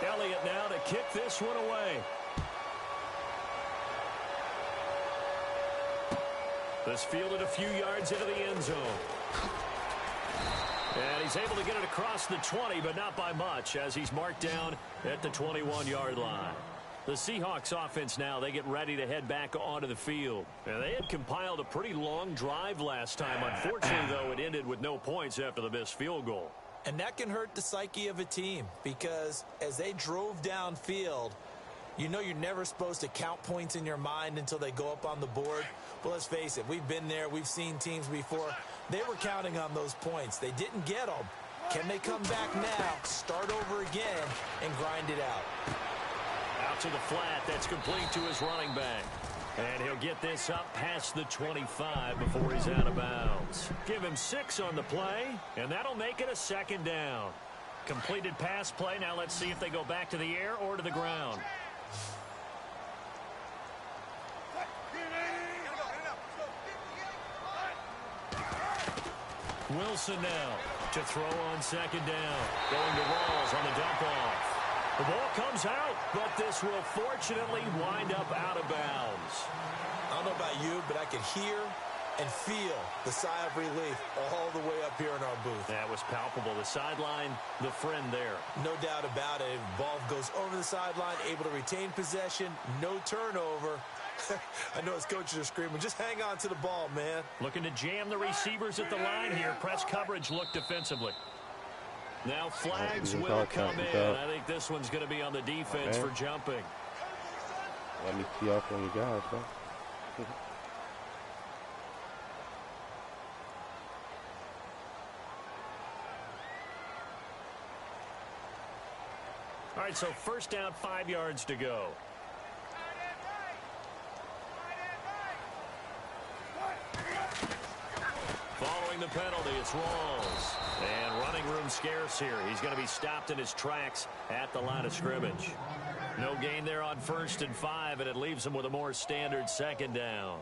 Elliott now to kick this one away. This fielded a few yards into the end zone. And he's able to get it across the 20, but not by much, as he's marked down at the 21-yard line. The Seahawks offense now, they get ready to head back onto the field. And they had compiled a pretty long drive last time. Unfortunately, though, it ended with no points after the missed field goal. And that can hurt the psyche of a team, because as they drove downfield, you know you're never supposed to count points in your mind until they go up on the board. Well, let's face it, we've been there, we've seen teams before. They were counting on those points. They didn't get them. Can they come back now, start over again, and grind it out? Out to the flat, that's complete to his running back. And he'll get this up past the 25 before he's out of bounds. Give him 6 on the play, and that'll make it a second down. Completed pass play. Now let's see if they go back to the air or to the ground. Wilson now to throw on second down. Going to Rawls on the dump off. The ball comes out, but this will fortunately wind up out of bounds. I don't know about you, but I could hear and feel the sigh of relief all the way up here in our booth. That was palpable. The sideline, the friend there. No doubt about it. Ball goes over the sideline, able to retain possession, no turnover. I know his coaches are screaming, just hang on to the ball, man. Looking to jam the receivers at the line here. Press coverage look defensively. Now flags will come in. I think this one's going to be on the defense for jumping. Let me see off on you guys, bro. All right, so first down, 5 yards to go. Following the penalty, it's Rawls. And running room scarce here. He's going to be stopped in his tracks at the line of scrimmage. No gain there on 1st and 5, and it leaves him with a more standard second down.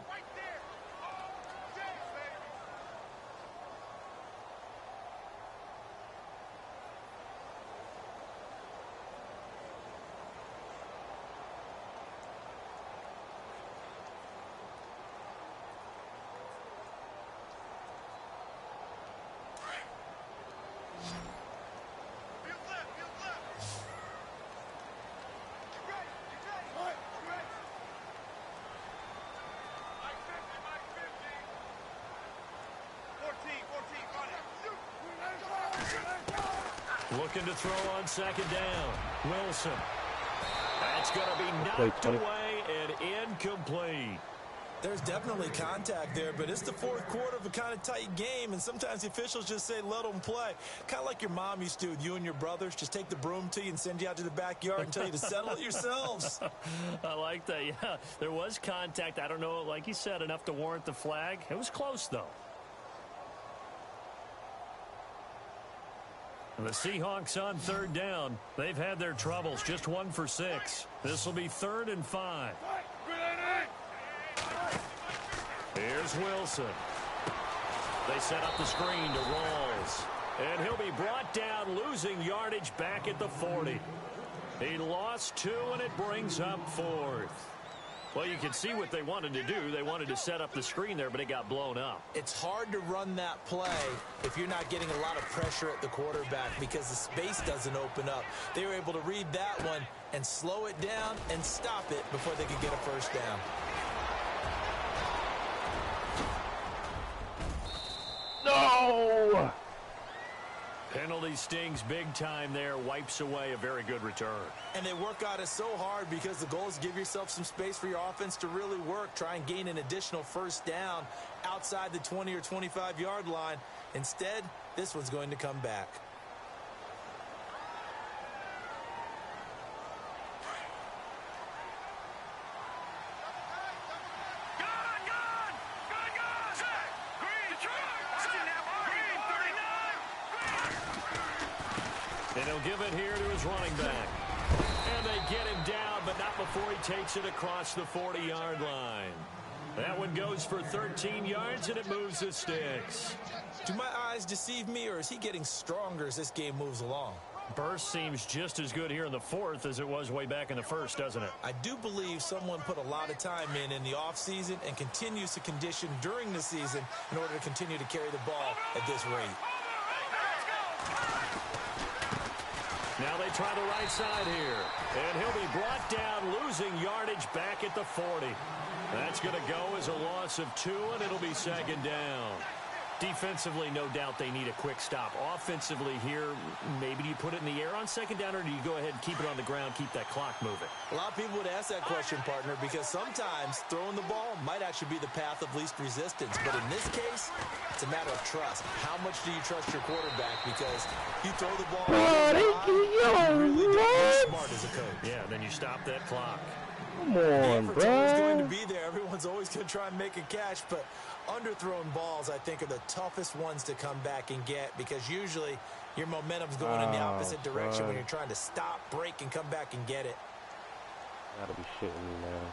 Looking to throw on second down. Wilson. That's going to be knocked away and incomplete. There's definitely contact there, but it's the fourth quarter of a kind of tight game, and sometimes the officials just say, let them play. Kind of like your mom used to with you and your brothers. Just take the broom to you and send you out to the backyard and tell you to settle it yourselves. I like that, yeah. There was contact. I don't know, like you said, enough to warrant the flag. It was close, though. And the Seahawks on third down. They've had their troubles. Just 1 for 6. This will be 3rd and 5. Here's Wilson. They set up the screen to Rawls. And he'll be brought down, losing yardage back at the 40. He lost 2, and it brings up 4th. Well, you can see what they wanted to do. They wanted to set up the screen there, but it got blown up. It's hard to run that play if you're not getting a lot of pressure at the quarterback because the space doesn't open up. They were able to read that one and slow it down and stop it before they could get a first down. No! Penalty stings big time there, wipes away a very good return. And they work on it so hard because the goal is give yourself some space for your offense to really work. Try and gain an additional first down outside the 20 or 25-yard line. Instead, this one's going to come back. And he'll give it here to his running back. And they get him down, but not before he takes it across the 40-yard line. That one goes for 13 yards, and it moves the sticks. Do my eyes deceive me, or is he getting stronger as this game moves along? Burst seems just as good here in the 4th as it was way back in the 1st, doesn't it? I do believe someone put a lot of time in the offseason and continues to condition during the season in order to continue to carry the ball at this rate. Now they try the right side here. And he'll be brought down, losing yardage back at the 40. That's going to go as a loss of 2, and it'll be second down. Defensively, no doubt they need a quick stop. Offensively here, maybe do you put it in the air on second down, or do you go ahead and keep it on the ground, keep that clock moving? A lot of people would ask that question, partner, because sometimes throwing the ball might actually be the path of least resistance. But in this case, it's a matter of trust. How much do you trust your quarterback? Because you throw the ball, you really don't be smart as a coach. Yeah, then you stop that clock. Come The on, effort's always going to bro. be there. Everyone's always going to try and make a catch, but underthrown balls, I think, are the toughest ones to come back and get because usually your momentum's going in the opposite direction when you're trying to stop, break, and come back and get it. Gotta be shitting me, man.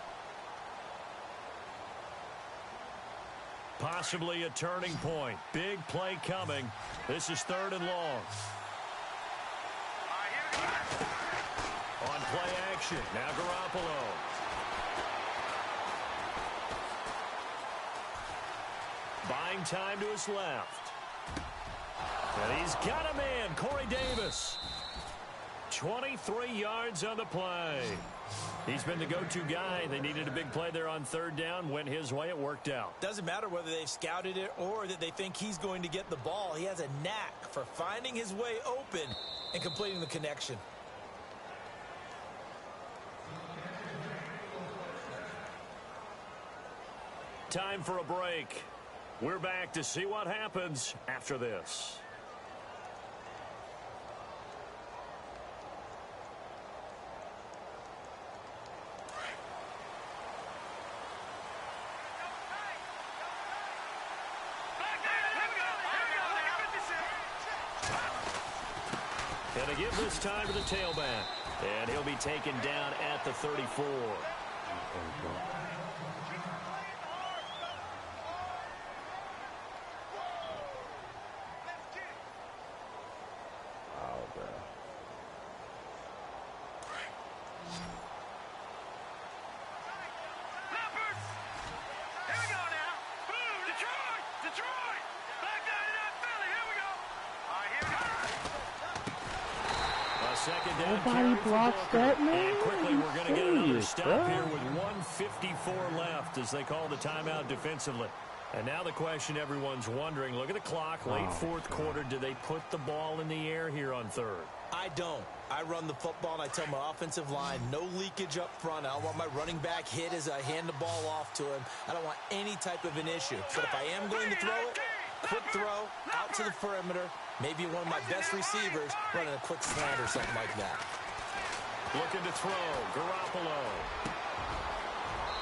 Possibly a turning point. Big play coming. This is 3rd and long. On play action. Now Garoppolo. Buying time to his left. And he's got a man, Corey Davis. 23 yards on the play. He's been the go-to guy. They needed a big play there on 3rd down. Went his way. It worked out. Doesn't matter whether they've scouted it or that they think he's going to get the ball. He has a knack for finding his way open and completing the connection. Time for a break. We're back to see what happens after this. And to give this time to the tailback. And he'll be taken down at the 34. Second down. Nobody blocks that, man. And quickly, we're going to get another stop bro. here with 1:54 left as they call the timeout defensively. And now the question everyone's wondering, look at the clock, late 4th quarter. Do they put the ball in the air here on 3rd? I don't. I run the football, and I tell my offensive line, no leakage up front. I don't want my running back hit as I hand the ball off to him. I don't want any type of an issue. But if I am going to throw it, quick throw, out to the perimeter, maybe one of my best receivers running a quick slant or something like that. Looking to throw, Garoppolo.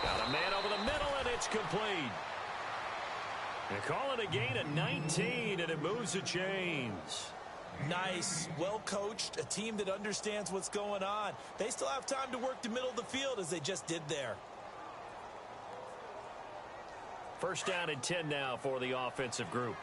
Got a man over the middle, and it's complete. They call it a gain of 19, and it moves the chains. Nice, well coached, a team that understands what's going on. They still have time to work the middle of the field as they just did there. First down and 10 now for the offensive group.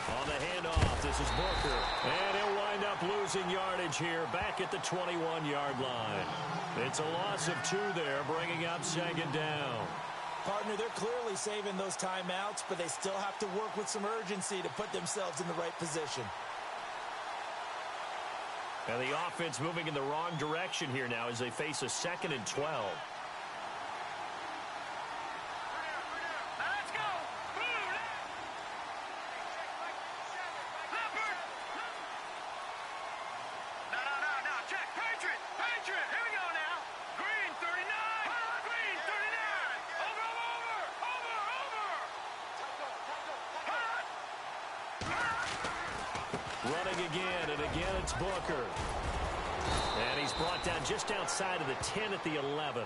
On the handoff, this is Booker. And he'll wind up losing yardage here back at the 21-yard line. It's a loss of 2 there, bringing up 2nd down. Partner, they're clearly saving those timeouts, but they still have to work with some urgency to put themselves in the right position. And the offense moving in the wrong direction here now as they face a 2nd and 12. Running again, and again it's Booker. And he's brought down just outside of the 10 at the 11.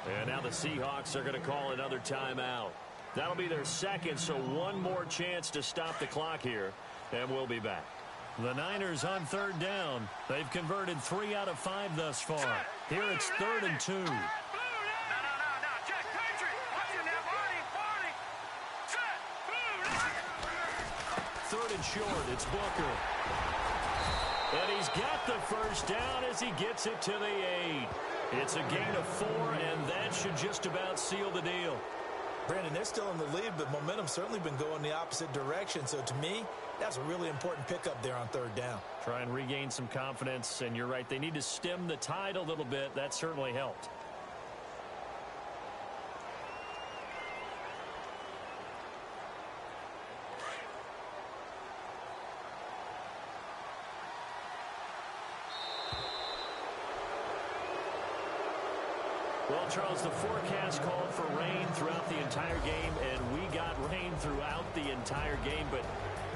And now the Seahawks are going to call another timeout. That'll be their 2nd, so one more chance to stop the clock here, and we'll be back. The Niners on 3rd down. They've converted 3 out of 5 thus far. Here it's 3rd and 2. Third and short, it's Booker. And he's got the first down as he gets it to the 8. It's a gain of 4, and that should just about seal the deal. Brandon, they're still in the lead, but momentum's certainly been going the opposite direction. So to me, that's a really important pickup there on 3rd down. Try and regain some confidence, and you're right, they need to stem the tide a little bit. That certainly helped. Well, Charles, the forecast called for rain throughout the entire game, and we got rain throughout the entire game. But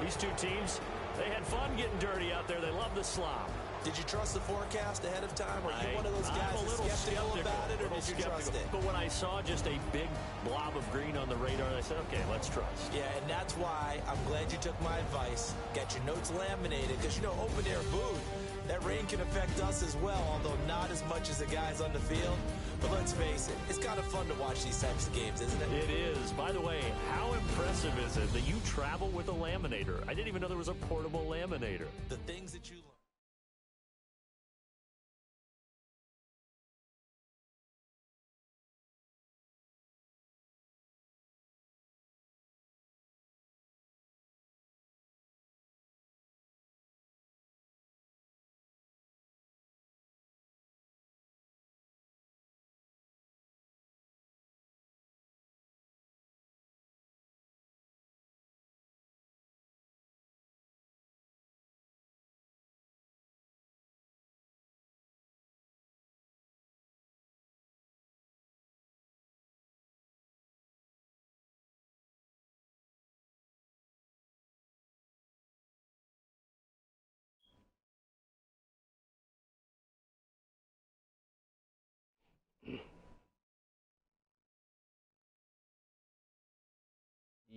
these two teams, they had fun getting dirty out there. They love the slop. Did you trust the forecast ahead of time? Are you one of those guys I'm a little skeptical about it, or did you trust it? But when I saw just a big blob of green on the radar, I said, okay, let's trust. Yeah, and that's why I'm glad you took my advice. Get your notes laminated, because, open-air boot, that rain can affect us as well, although not as much as the guys on the field. But let's face it, it's kind of fun to watch these types of games, isn't it? It is. By the way, how impressive is it that you travel with a laminator? I didn't even know there was a portable laminator. The things that you learn.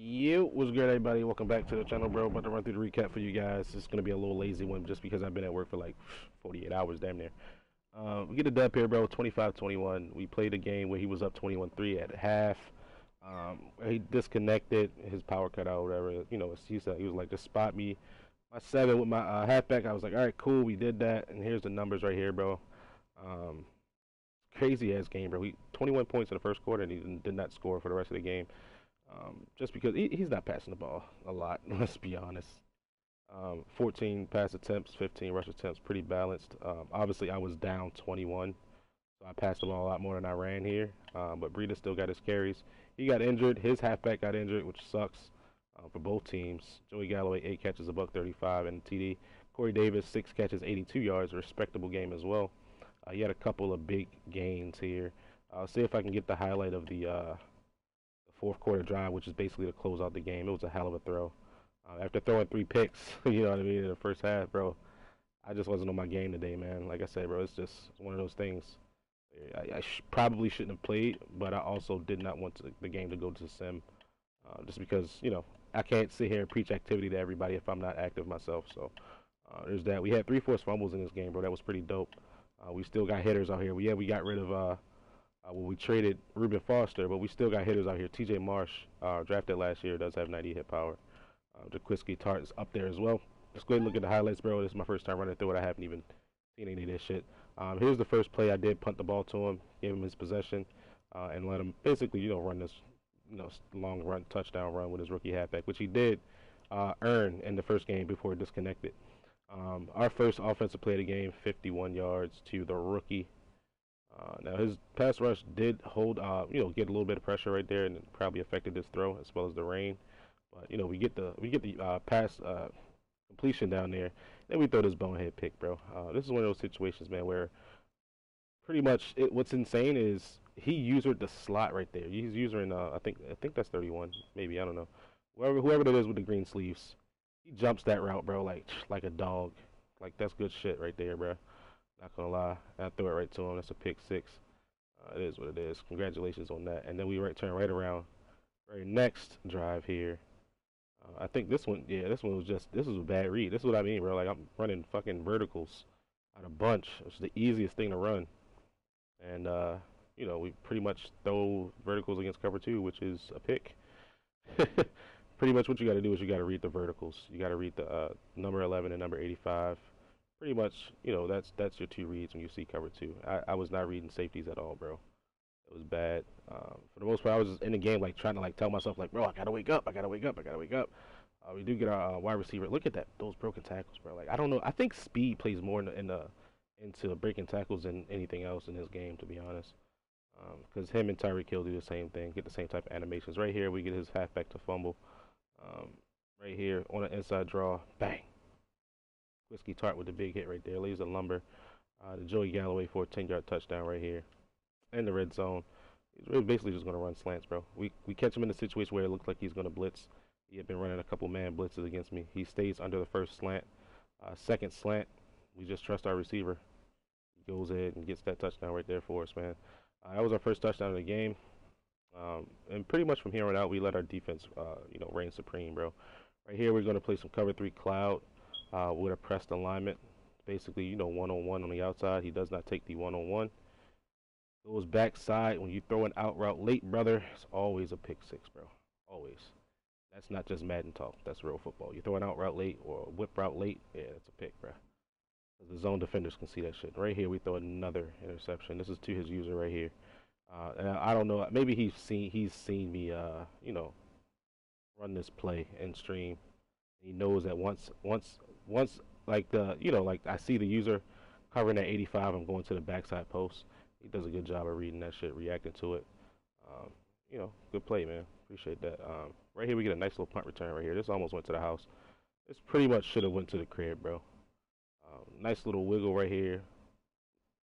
Yo, what's good, everybody? Welcome back to the channel, bro. About to run through the recap for you guys. It's going to be a little lazy one just because I've been at work for like 48 hours, damn near. We get a dub here, bro, 25-21. We played a game where he was up 21-3 at half. He disconnected, his power cut out, whatever. He said, he was like, just spot me. My 7 with my halfback, I was like, all right, cool, we did that. And here's the numbers right here, bro. Crazy-ass game, bro. 21 points in the first quarter, and he did not score for the rest of the game. Just because he's not passing the ball a lot, let's be honest. 14 pass attempts, 15 rush attempts, pretty balanced. Obviously, I was down 21, so I passed the ball a lot more than I ran here. But Breida still got his carries. He got injured. His halfback got injured, which sucks for both teams. Joey Galloway, 8 catches, $135, and TD. Corey Davis, 6 catches, 82 yards, a respectable game as well. He had a couple of big gains here. I'll see if I can get the highlight of the fourth quarter drive, which is basically to close out the game. It was a hell of a throw. After throwing 3 picks, you know what I mean, in the first half, bro, I just wasn't on my game today, man. Like I said, bro, it's just one of those things. I probably shouldn't have played, but I also did not want the game to go to the sim, just because, I can't sit here and preach activity to everybody if I'm not active myself. So there's that. We had 3 forced fumbles in this game, bro. That was pretty dope. We still got hitters out here. We got rid of we traded Reuben Foster, but we still got hitters out here. T.J. Marsh, drafted last year, does have 90 hit power. Jaquiski Tartt's up there as well. Let's go ahead and look at the highlights, bro. This is my first time running through it. I haven't even seen any of this shit. Here's the first play. I did punt the ball to him, gave him his possession, and let him basically, run this, long run, touchdown run with his rookie halfback, which he did earn in the first game before he disconnected. Our first offensive play of the game, 51 yards to the rookie. Now his pass rush did hold, get a little bit of pressure right there, and it probably affected this throw as well as the rain. But we get the pass completion down there, then we throw this bonehead pick, bro. This is one of those situations, man, where pretty much what's insane is he used the slot right there. He's using I think that's 31, maybe, I don't know. Whoever that is with the green sleeves, he jumps that route, bro, like a dog. Like, that's good shit right there, bro. Not gonna lie, I threw it right to him. That's a pick 6. It is what it is. Congratulations on that. And then we turn right around. Very next drive here. I think this one was a bad read. This is what I mean, bro. Like, I'm running fucking verticals on a bunch. It's the easiest thing to run. And, we pretty much throw verticals against cover 2, which is a pick. Pretty much what you got to do is you got to read the verticals. You got to read the number 11 and number 85. Pretty much, that's your 2 reads when you see cover 2. I was not reading safeties at all, bro. It was bad. For the most part, I was just in the game, like, trying to, tell myself, bro, I gotta wake up. We do get our wide receiver. Look at that, those broken tackles, bro. Like, I don't know. I think speed plays more into breaking tackles than anything else in this game, to be honest. Because him and Tyreek Hill do the same thing, get the same type of animations. Right here, we get his halfback to fumble. Right here, on an inside draw, bang. Whiskey Tart with the big hit right there. Leaves a lumber. To Joey Galloway for a 10-yard touchdown right here. in the red zone. He's basically just going to run slants, bro. We catch him in a situation where it looks like he's going to blitz. He had been running a couple man blitzes against me. He stays under the first slant. Second slant, we just trust our receiver. He goes in and gets that touchdown right there for us, man. That was our first touchdown of the game. And pretty much from here on out, we let our defense, reign supreme, bro. Right here, we're going to play some cover 3 cloud with a pressed alignment. Basically, one-on-one on the outside. He does not take the one-on-one. Goes backside. When you throw an out route late, brother, it's always a pick 6, bro. Always. That's not just Madden talk. That's real football. You throw an out route late or a whip route late, yeah, it's a pick, bro. The zone defenders can see that shit. Right here, we throw another interception. This is to his user right here. And I don't know. Maybe he's seen me, run this play and stream. He knows that once, like I see the user covering that 85, I'm going to the backside post. He does a good job of reading that shit, reacting to it. Good play, man. Appreciate that. Right here, we get a nice little punt return right here. This almost went to the house. This pretty much should have went to the crib, bro. Nice little wiggle right here.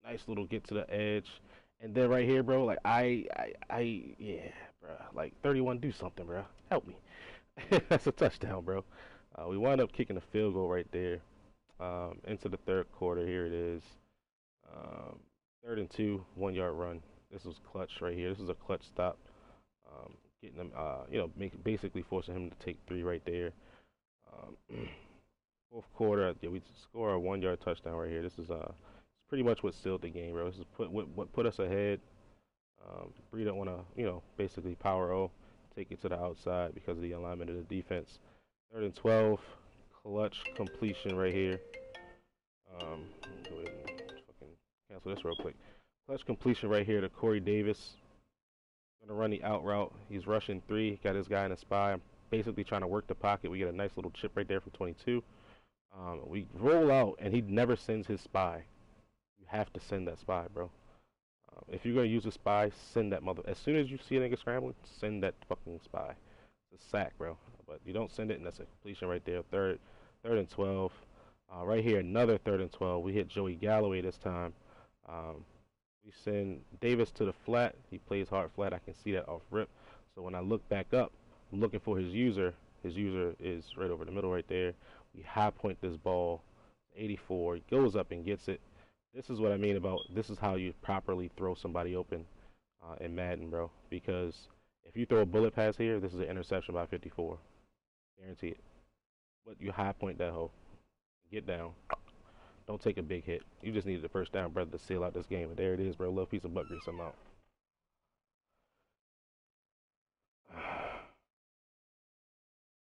Nice little get to the edge. And then right here, bro, like yeah, bro. Like 31, do something, bro. Help me. That's a touchdown, bro. We wound up kicking a field goal right there into the third quarter. Here it is. 3rd and 2, 1-yard run. This was clutch right here. This is a clutch stop. Getting them, basically forcing him to take 3 right there. Fourth quarter, we score a 1-yard touchdown right here. This is it's pretty much what sealed the game, bro. This is what put us ahead. Bree don't want to, basically power O, take it to the outside because of the alignment of the defense. 3rd and 12, clutch completion right here. Go ahead and fucking cancel this real quick. Clutch completion right here to Corey Davis. Gonna run the out route. He's rushing 3. Got his guy in a spy. I'm basically trying to work the pocket. We get a nice little chip right there from 22. We roll out, and he never sends his spy. You have to send that spy, bro. If you're gonna use a spy, send that mother. As soon as you see a nigga scrambling, send that fucking spy. It's a sack, bro. But you don't send it, and that's a completion right there. Third and 12. Right here, another 3rd and 12. We hit Joey Galloway this time. We send Davis to the flat. He plays hard flat. I can see that off rip. So when I look back up, I'm looking for his user. His user is right over the middle right there. We high point this ball. 84. He goes up and gets it. This is what I mean about this is how you properly throw somebody open in Madden, bro. Because if you throw a bullet pass here, this is an interception by 54. Guarantee it. But you high point that hoe. Get down. Don't take a big hit. You just needed the first down, brother, to seal out this game. And there it is, bro. Little piece of butt grease. I'm out.